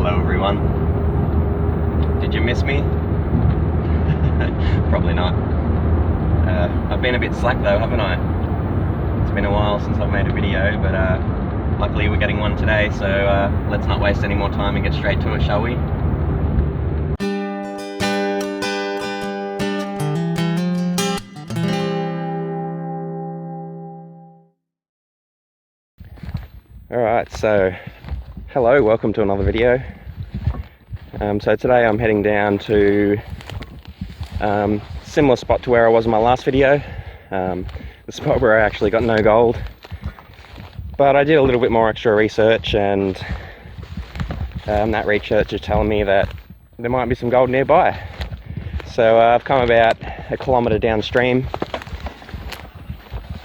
Hello everyone. Did you miss me? Probably not. I've been a bit slack though, haven't I? It's been a while since I've made a video, but luckily we're getting one today, so let's not waste any more time and get straight to it, shall we? Alright, so hello, welcome to another video. So today I'm heading down to similar spot to where I was in my last video, the spot where I actually got no gold, but I did a little bit more extra research, and that research is telling me that there might be some gold nearby. So I've come about a kilometre downstream.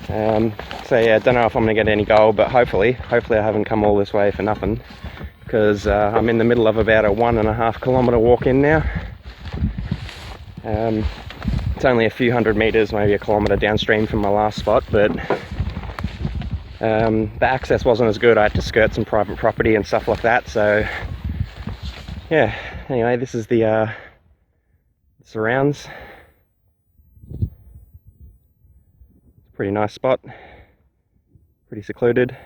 So yeah, don't know if I'm going to get any gold, but hopefully I haven't come all this way for nothing, because I'm in the middle of about a 1.5 kilometre walk in now. It's only a few hundred metres, maybe a kilometre downstream from my last spot, but the access wasn't as good. I had to skirt some private property and stuff like that, so yeah, anyway, this is the surrounds. Pretty nice spot, pretty secluded.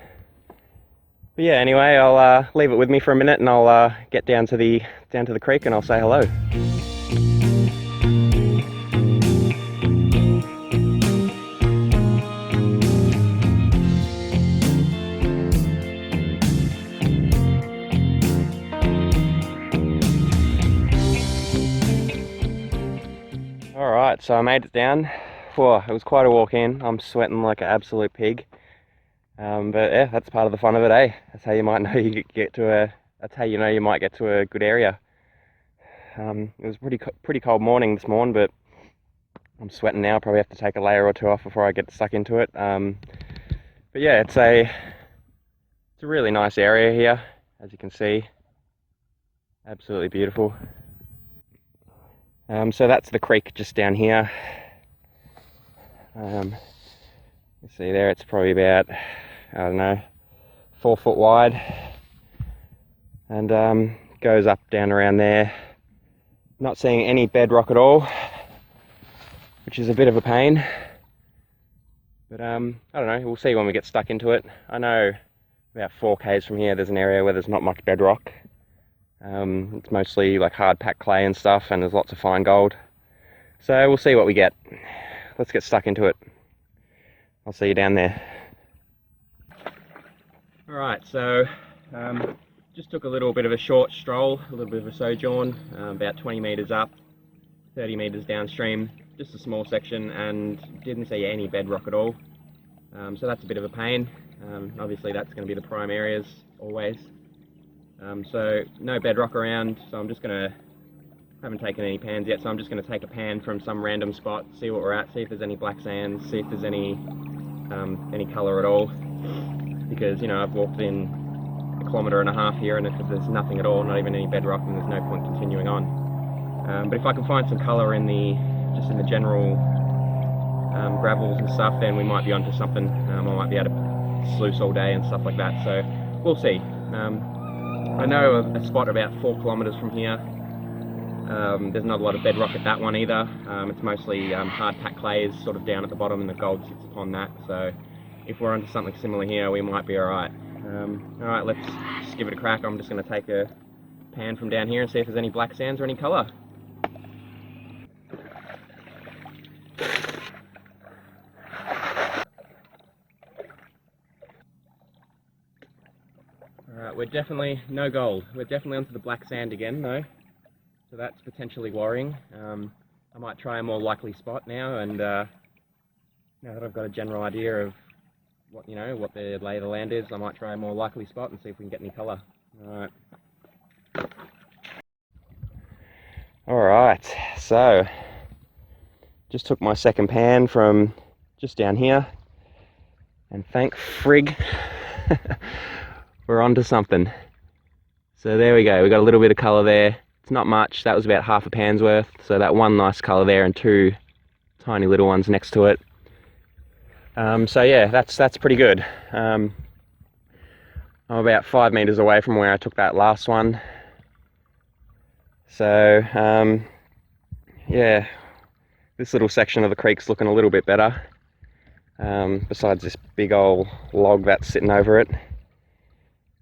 But yeah, anyway, I'll leave it with me for a minute, and I'll get down to the creek and I'll say hello. Alright, so I made it down. Whoa, it was quite a walk in. I'm sweating like an absolute pig. But yeah, that's part of the fun of it, eh? That's how you might know that's how you know you might get to a good area. It was pretty cold morning this morning, but I'm sweating now. Probably have to take a layer or two off before I get stuck into it. But yeah, it's a really nice area here, as you can see. Absolutely beautiful. So that's the creek just down here. You see there, it's probably about, I don't know, 4 foot wide, and goes up down around there. Not seeing any bedrock at all, which is a bit of a pain, but I don't know, we'll see when we get stuck into it. I know about 4 k's from here there's an area where there's not much bedrock. It's mostly like hard packed clay and stuff, and there's lots of fine gold, so we'll see what we get. Let's get stuck into it. I'll see you down there. Alright, so just took a little bit of a short stroll, a little bit of a sojourn, about 20 metres up, 30 metres downstream, just a small section, and didn't see any bedrock at all. So that's a bit of a pain. Obviously that's going to be the prime areas always. So no bedrock around, so I'm just going to, haven't taken any pans yet, so I'm just going to take a pan from some random spot, see what we're at, see if there's any black sands, see if there's any colour at all, because, you know, I've walked in 1.5 kilometres here, and if there's nothing at all, not even any bedrock, then there's no point continuing on. But if I can find some colour in just in the general gravels and stuff, then we might be onto something. I might be able to sluice all day and stuff like that, so we'll see. I know a spot about 4 kilometres from here. There's not a lot of bedrock at that one either. It's mostly hard packed clays sort of down at the bottom, and the gold sits upon that, so if we're onto something similar here, we might be alright. Alright, let's just give it a crack. I'm just going to take a pan from down here and see if there's any black sands or any colour. Alright, we're definitely no gold. We're definitely onto the black sand again though. So that's potentially worrying. I might try a more likely spot now, and now that I've got a general idea of what the lay of the land is, I might try a more likely spot and see if we can get any colour. Alright, so just took my second pan from just down here, and thank frig we're onto something. So there we go, we got a little bit of colour there. It's not much, that was about half a pan's worth, so that one nice colour there and 2 tiny little ones next to it. So yeah, that's pretty good. I'm about 5 meters away from where I took that last one. So yeah, this little section of the creek's looking a little bit better, besides this big old log that's sitting over it.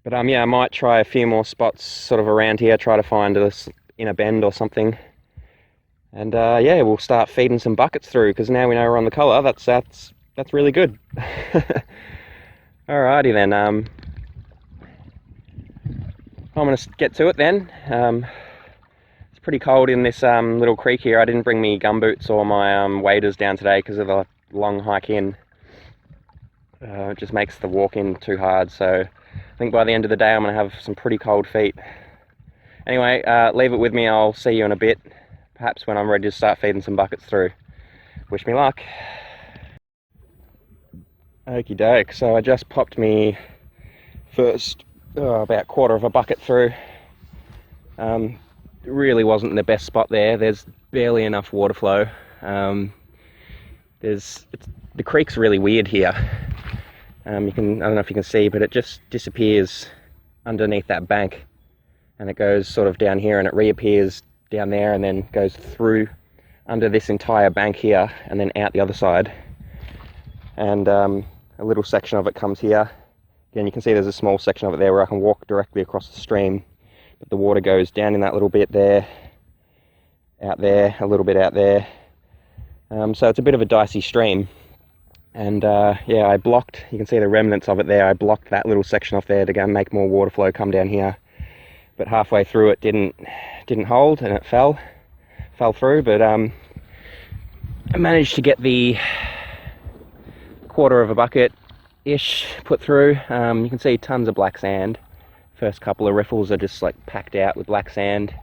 But yeah, I might try a few more spots sort of around here, try to find us in a bend or something. And yeah, we'll start feeding some buckets through, because now we know we're on the colour. That's really good. Alrighty then. I'm gonna get to it then. It's pretty cold in this little creek here. I didn't bring me gumboots or my waders down today because of the long hike in. It just makes the walk in too hard. So I think by the end of the day I'm gonna have some pretty cold feet. Anyway, leave it with me. I'll see you in a bit, perhaps when I'm ready to start feeding some buckets through. Wish me luck. Okie doke, so I just popped me first about quarter of a bucket through. It really wasn't the best spot there. There's barely enough water flow. The creek's really weird here. I don't know if you can see, but it just disappears underneath that bank, and it goes sort of down here and it reappears down there and then goes through under this entire bank here and then out the other side. And a little section of it comes here. Again, you can see there's a small section of it there where I can walk directly across the stream, but the water goes down in that little bit there, out there, a little bit out there. So it's a bit of a dicey stream. And yeah, I blocked, you can see the remnants of it there, I blocked that little section off there to go and make more water flow come down here. But halfway through it didn't hold, and it fell through. But I managed to get the quarter of a bucket ish put through. You can see tons of black sand. First couple of riffles are just like packed out with black sand,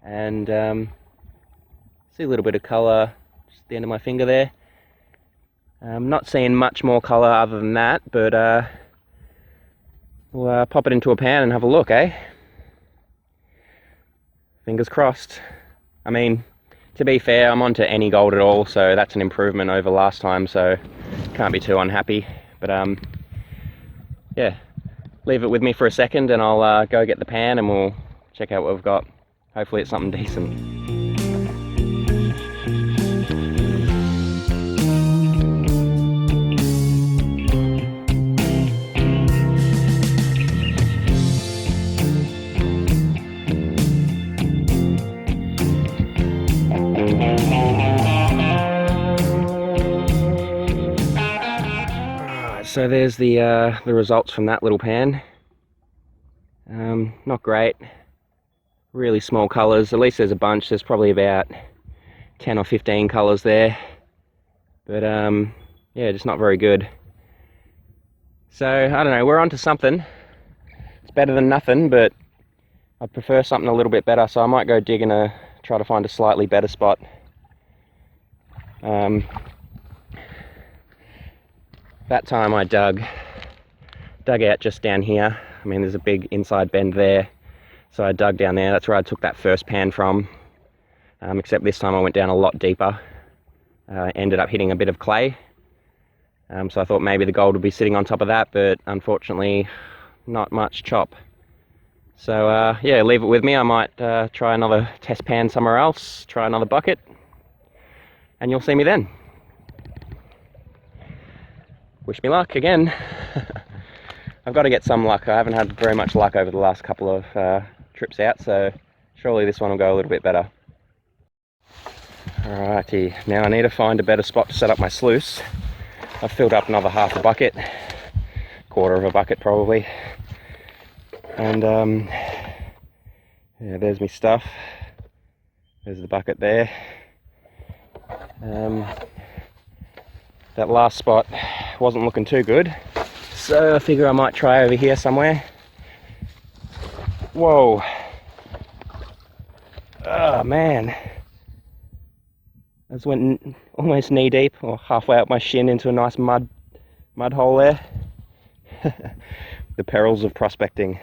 and see a little bit of colour just at the end of my finger there. I'm not seeing much more colour other than that, but we'll pop it into a pan and have a look, eh? Fingers crossed. I mean, to be fair, I'm onto any gold at all, so that's an improvement over last time, so can't be too unhappy. But yeah, leave it with me for a second and I'll go get the pan and we'll check out what we've got. Hopefully it's something decent. So there's the results from that little pan. Not great. Really small colours. At least there's a bunch. There's probably about 10 or 15 colours there. But yeah, just not very good. So I don't know. We're onto something. It's better than nothing, but I prefer something a little bit better. So I might go dig and try to find a slightly better spot. That time I dug out just down here. I mean, there's a big inside bend there, so I dug down there. That's where I took that first pan from, except this time I went down a lot deeper. Ended up hitting a bit of clay, so I thought maybe the gold would be sitting on top of that, but unfortunately not much chop. So yeah, leave it with me. I might try another test pan somewhere else, try another bucket, and you'll see me then. Wish me luck again. I've got to get some luck. I haven't had very much luck over the last couple of trips out, so surely this one will go a little bit better. Alrighty, now I need to find a better spot to set up my sluice. I've filled up another half a bucket, quarter of a bucket probably, and yeah, there's my stuff. There's the bucket there. That last spot wasn't looking too good, so I figure I might try over here somewhere. Whoa. Oh man. I just went almost knee deep, or halfway up my shin into a nice mud hole there. The perils of prospecting.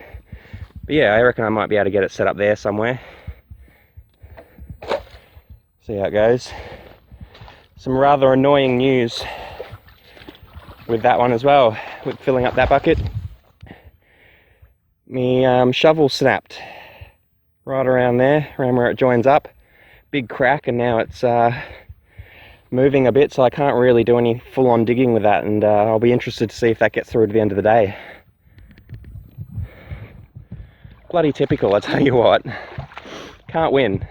But yeah, I reckon I might be able to get it set up there somewhere. See how it goes. Some rather annoying news with that one as well, with filling up that bucket. My shovel snapped right around there, around where it joins up. Big crack, and now it's moving a bit, so I can't really do any full-on digging with that, and I'll be interested to see if that gets through to the end of the day. Bloody typical, I tell you what. Can't win.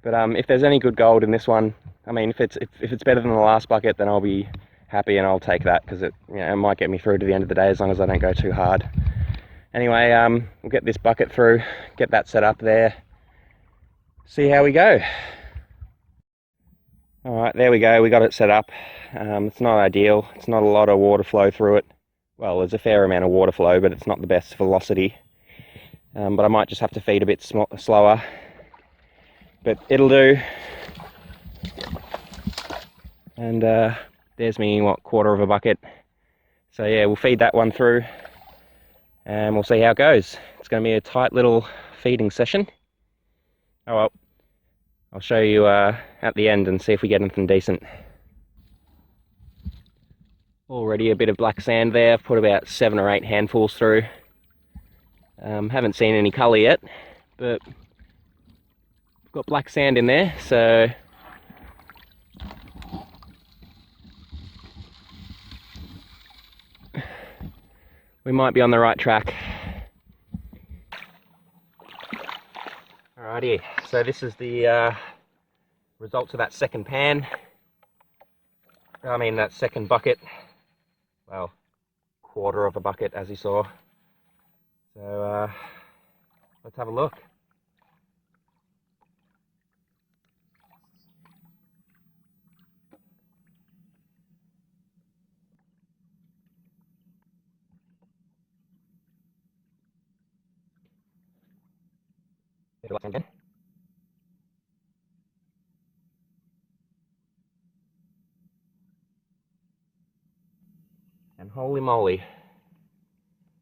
But if there's any good gold in this one, I mean, if it's better than the last bucket, then I'll be happy and I'll take that, because it, you know, it might get me through to the end of the day as long as I don't go too hard. Anyway, we'll get this bucket through, get that set up there, see how we go. Alright, there we go, we got it set up. It's not ideal, it's not a lot of water flow through it. Well, there's a fair amount of water flow, but it's not the best velocity. But I might just have to feed a bit slower. But it'll do. And there's me, what, quarter of a bucket. So yeah, we'll feed that one through and we'll see how it goes. It's going to be a tight little feeding session. Oh well, I'll show you at the end and see if we get anything decent. Already a bit of black sand there. I've put about 7 or 8 handfuls through. Haven't seen any colour yet, but I've got black sand in there, so we might be on the right track. Alrighty, so this is the results of that second pan. That second bucket. Well, quarter of a bucket, as you saw. So let's have a look. And holy moly,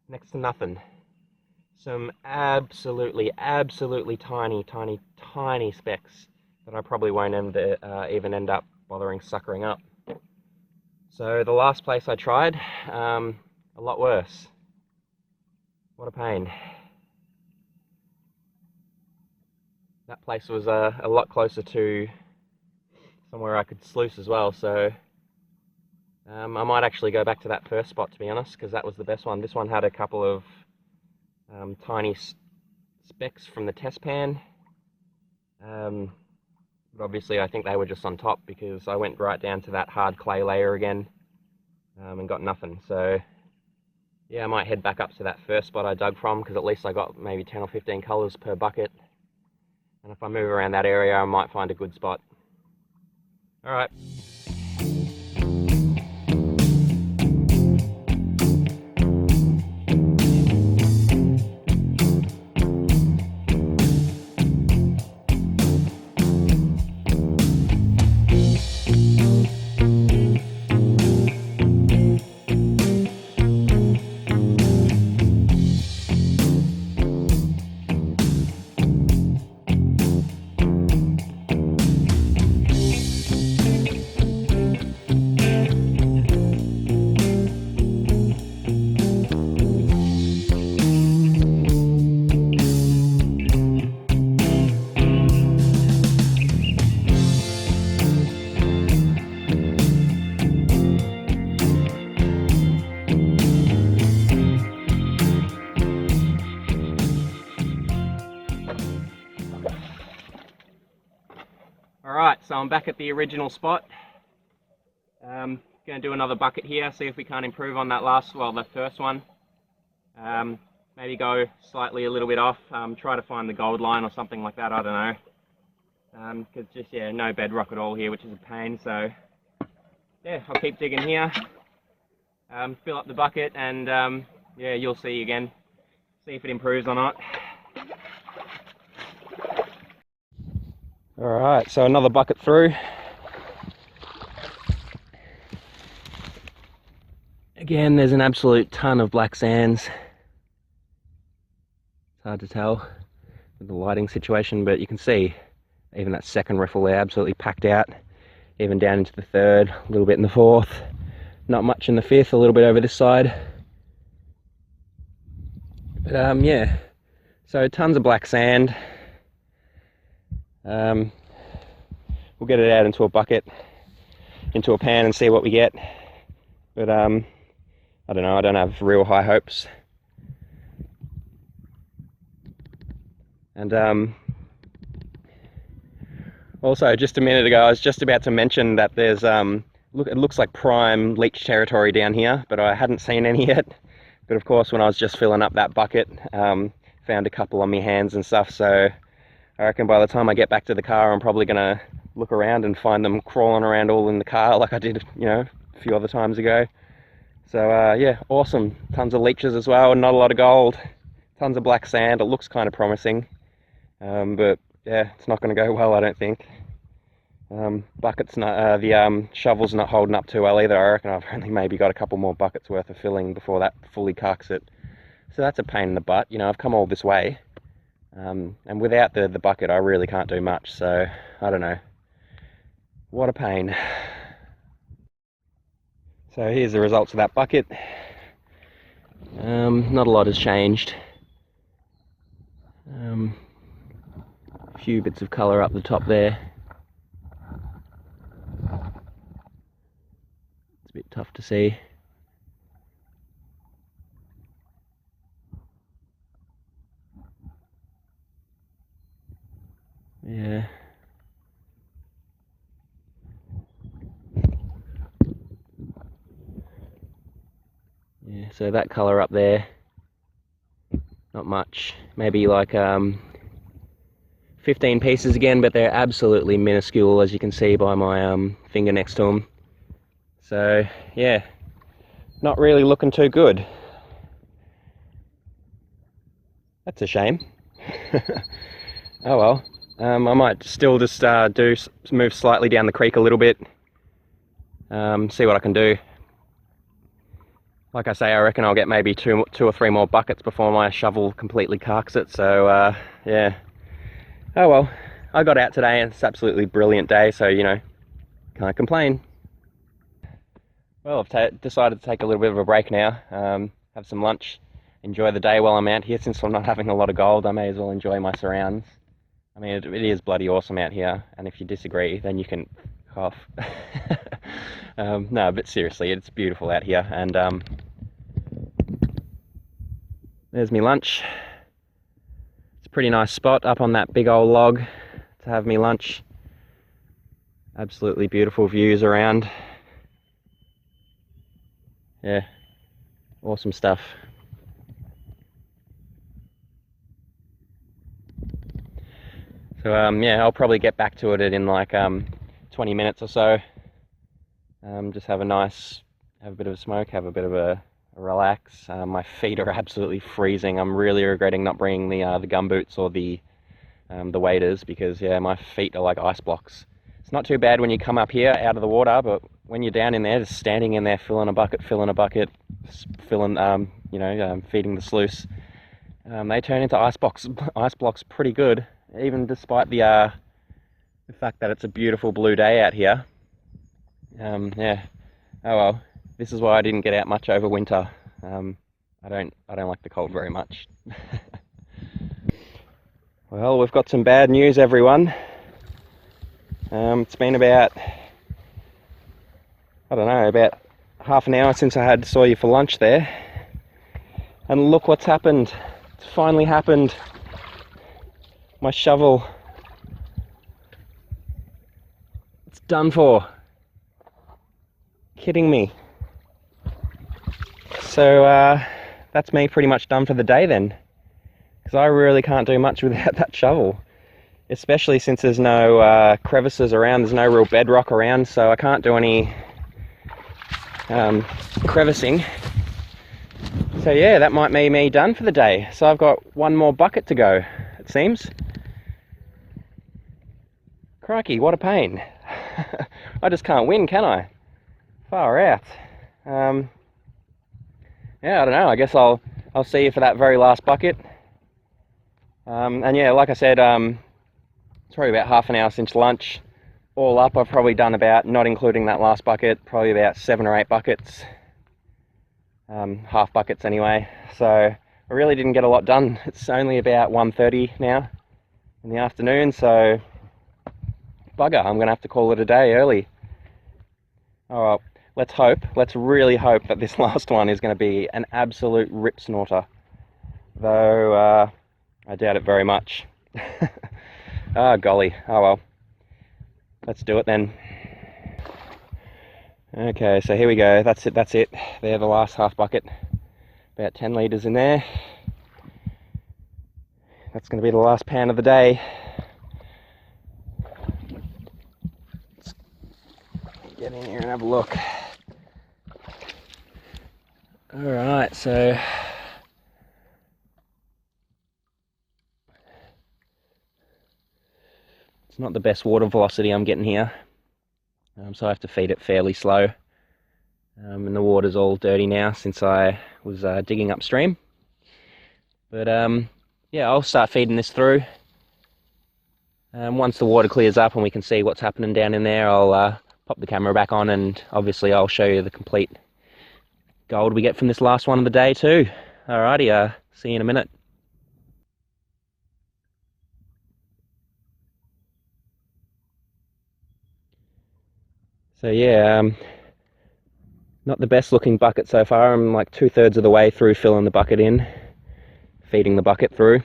next to nothing. Some absolutely tiny specks that I probably won't even end up bothering suckering up. So the last place I tried, a lot worse. What a pain. That place was a lot closer to somewhere I could sluice as well, so I might actually go back to that first spot, to be honest, because that was the best one. This one had a couple of tiny specks from the test pan, but obviously I think they were just on top, because I went right down to that hard clay layer again and got nothing. So yeah, I might head back up to that first spot I dug from, because at least I got maybe 10 or 15 colours per bucket, and if I move around that area I might find a good spot. Alright. Alright, so I'm back at the original spot. Going to do another bucket here, see if we can't improve on that the first one. Maybe go slightly a little bit off, try to find the gold line or something like that, I don't know. Because just, yeah, no bedrock at all here, which is a pain, so yeah, I'll keep digging here, fill up the bucket, and yeah, you'll see again, see if it improves or not. Alright, so another bucket through. Again, there's an absolute ton of black sands. It's hard to tell with the lighting situation, but you can see even that second riffle there absolutely packed out, even down into the third, a little bit in the fourth, not much in the fifth, a little bit over this side. But yeah, so tons of black sand. We'll get it out into a bucket, into a pan, and see what we get. But I don't know, I don't have real high hopes. And also, just a minute ago, I was just about to mention that there's look, it looks like prime leech territory down here, but I hadn't seen any yet. But of course, when I was just filling up that bucket, found a couple on my hands and stuff. So I reckon by the time I get back to the car, I'm probably gonna look around and find them crawling around all in the car like I did, you know, a few other times ago. So yeah, awesome. Tons of leeches as well, not a lot of gold. Tons of black sand. It looks kind of promising. But yeah, it's not going to go well, I don't think. Bucket's not, the shovel's not holding up too well either. I reckon I've only maybe got a couple more buckets worth of filling before that fully carks it. So that's a pain in the butt. You know, I've come all this way. And without the bucket, I really can't do much. So, I don't know. What a pain. So here's the results of that bucket. Not a lot has changed. A few bits of colour up the top there. It's a bit tough to see. Yeah. Yeah, so that colour up there, not much. Maybe like 15 pieces again, but they're absolutely minuscule, as you can see by my finger next to them. So yeah, not really looking too good. That's a shame. Oh well. I might still just move slightly down the creek a little bit, see what I can do. Like I say, I reckon I'll get maybe two or three more buckets before my shovel completely carks it. So yeah. Oh well, I got out today and it's an absolutely brilliant day, so you know, can't complain. Well, I've decided to take a little bit of a break now, have some lunch, enjoy the day while I'm out here. Since I'm not having a lot of gold, I may as well enjoy my surrounds. I mean, it is bloody awesome out here, and if you disagree, then you can cough. No, but seriously, it's beautiful out here, and there's me lunch. It's a pretty nice spot up on that big old log to have me lunch. Absolutely beautiful views around. Yeah, awesome stuff. So yeah, I'll probably get back to it in like 20 minutes or so. Just have a bit of a smoke, have a bit of a relax. My feet are absolutely freezing. I'm really regretting not bringing the gumboots or the waders, because yeah, my feet are like ice blocks. It's not too bad when you come up here out of the water, but when you're down in there, just standing in there, filling a bucket, filling, you know, feeding the sluice, they turn into ice blocks pretty good, even despite the fact that it's a beautiful blue day out here. Yeah. Oh well. This is why I didn't get out much over winter. I don't like the cold very much. Well, we've got some bad news, everyone. It's been about, I don't know, about half an hour since I saw you for lunch there. And look what's happened. It's finally happened. My shovel. It's done for. Kidding me. So that's me pretty much done for the day then, because I really can't do much without that shovel, especially since there's no crevices around, there's no real bedrock around, so I can't do any crevicing. So yeah, that might be me done for the day. So I've got one more bucket to go, it seems. Crikey, what a pain. I just can't win, can I? Far out. Yeah, I don't know, I guess I'll see you for that very last bucket. And yeah, like I said, it's probably about half an hour since lunch. All up, I've probably done about, not including that last bucket, probably about 7 or 8 buckets. Half buckets anyway. So I really didn't get a lot done. It's only about 1:30 now in the afternoon, so bugger, I'm going to have to call it a day early. Alright, let's really hope that this last one is going to be an absolute rip snorter. Though, I doubt it very much. Ah, golly, oh well. Let's do it then. Okay, so here we go, that's it. They're the last half bucket. About 10 litres in there. That's going to be the last pan of the day. Let's get in here and have a look. Alright, so it's not the best water velocity I'm getting here, so I have to feed it fairly slow. And the water's all dirty now since I was digging upstream. But yeah, I'll start feeding this through. Once the water clears up and we can see what's happening down in there, I'll pop the camera back on, and obviously I'll show you the complete gold we get from this last one of the day too. Alrighty, see you in a minute. So yeah, not the best looking bucket so far. I'm like 2/3 of the way through filling the bucket in, feeding the bucket through.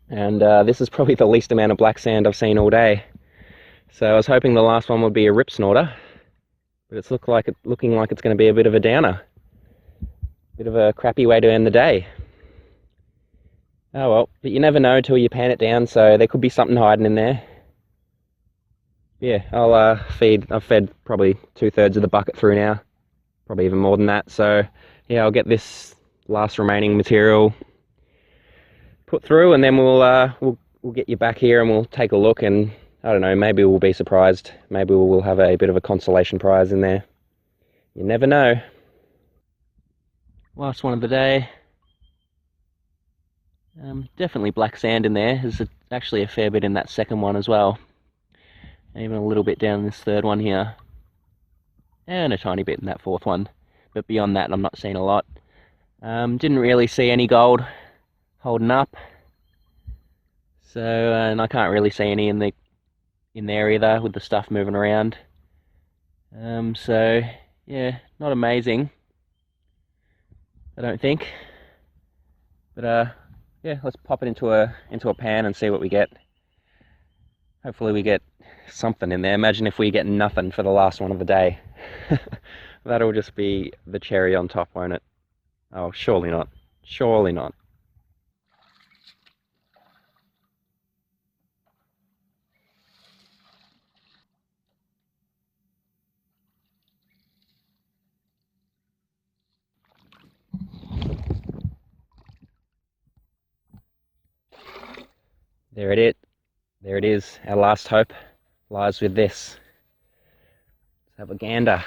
And this is probably the least amount of black sand I've seen all day. So I was hoping the last one would be a rip snorter, but it's looking like it's going to be a bit of a downer. Bit of a crappy way to end the day. Oh well, but you never know till you pan it down, so there could be something hiding in there. Yeah, I've fed probably 2/3 of the bucket through now, probably even more than that. So yeah, I'll get this last remaining material put through, and then we'll get you back here and we'll take a look, and I don't know, maybe we'll be surprised. Maybe we'll have a bit of a consolation prize in there. You never know. Last one of the day. Definitely black sand in there. There's actually a fair bit in that second one as well. Even a little bit down in this third one here. And a tiny bit in that fourth one. But beyond that, I'm not seeing a lot. Didn't really see any gold holding up. So, and I can't really see any in there either, with the stuff moving around. So, yeah, not amazing, I don't think. But yeah, let's pop it into a pan and see what we get. Hopefully we get something in there. Imagine if we get nothing for the last one of the day. That'll just be the cherry on top, won't it? Oh, surely not. Surely not. There it is. Our last hope lies with this. Let's have a gander.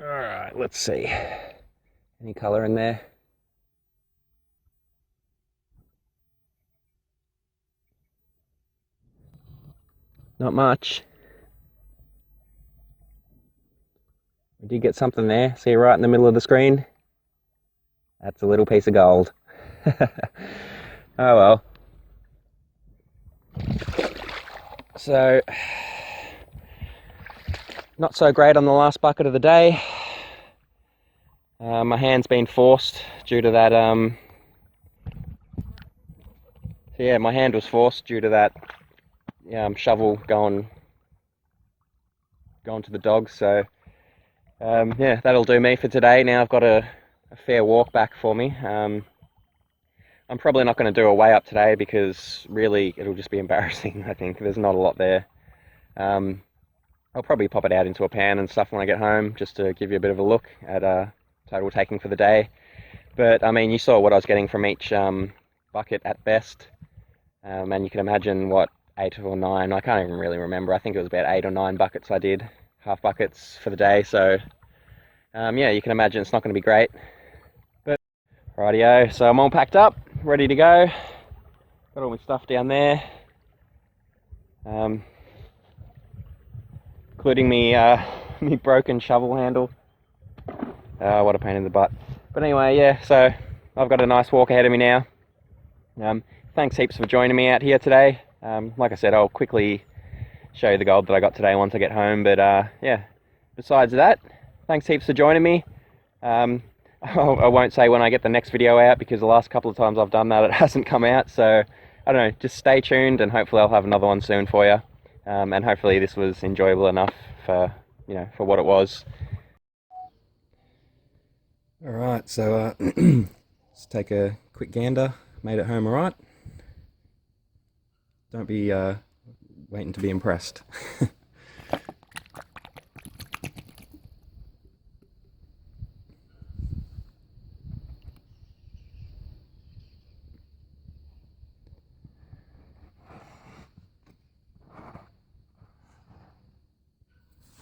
Alright, let's see. Any colour in there? Not much. We did get something there. See right in the middle of the screen? That's a little piece of gold. Oh well. So, not so great on the last bucket of the day. My hand's been forced due to that, yeah, my hand was forced due to that shovel going to the dogs. So yeah, that'll do me for today. Now I've got a fair walk back for me. I'm probably not going to do a weigh up today because really it'll just be embarrassing. I think there's not a lot there. I'll probably pop it out into a pan and stuff when I get home, just to give you a bit of a look at total taking for the day. But I mean, you saw what I was getting from each bucket at best, and you can imagine what 8 or 9, I can't even really remember. I think it was about 8 or 9 buckets I did, half buckets for the day. So yeah, you can imagine it's not going to be great. But rightio, so I'm all packed up, ready to go. Got all my stuff down there, including me me broken shovel handle. What a pain in the butt. But anyway, yeah, so I've got a nice walk ahead of me now. Thanks heaps for joining me out here today. Like I said, I'll quickly show you the gold that I got today once I get home. But yeah, besides that, thanks heaps for joining me. I won't say when I get the next video out, because the last couple of times I've done that, it hasn't come out. So I don't know, just stay tuned, and hopefully I'll have another one soon for you. And hopefully this was enjoyable enough for, you know, for what it was. All right, so let's take a quick gander. Made it home all right. Don't be waiting to be impressed.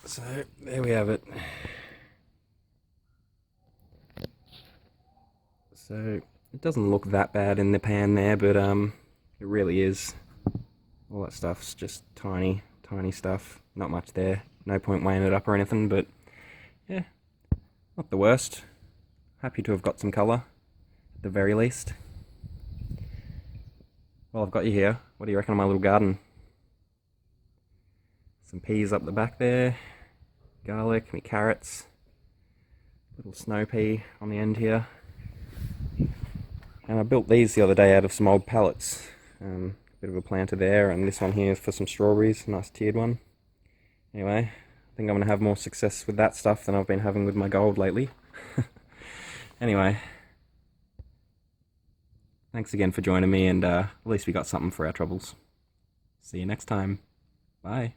So there we have it. So it doesn't look that bad in the pan there, but it really is. All that stuff's just tiny stuff. Not much there. No point weighing it up or anything, but yeah, not the worst. Happy to have got some colour, at the very least. Well, I've got you here. What do you reckon of my little garden? Some peas up the back there. Garlic, me carrots, little snow pea on the end here. And I built these the other day out of some old pallets. Bit of a planter there, and this one here is for some strawberries, nice tiered one. Anyway, I think I'm going to have more success with that stuff than I've been having with my gold lately. Anyway, thanks again for joining me, and at least we got something for our troubles. See you next time. Bye.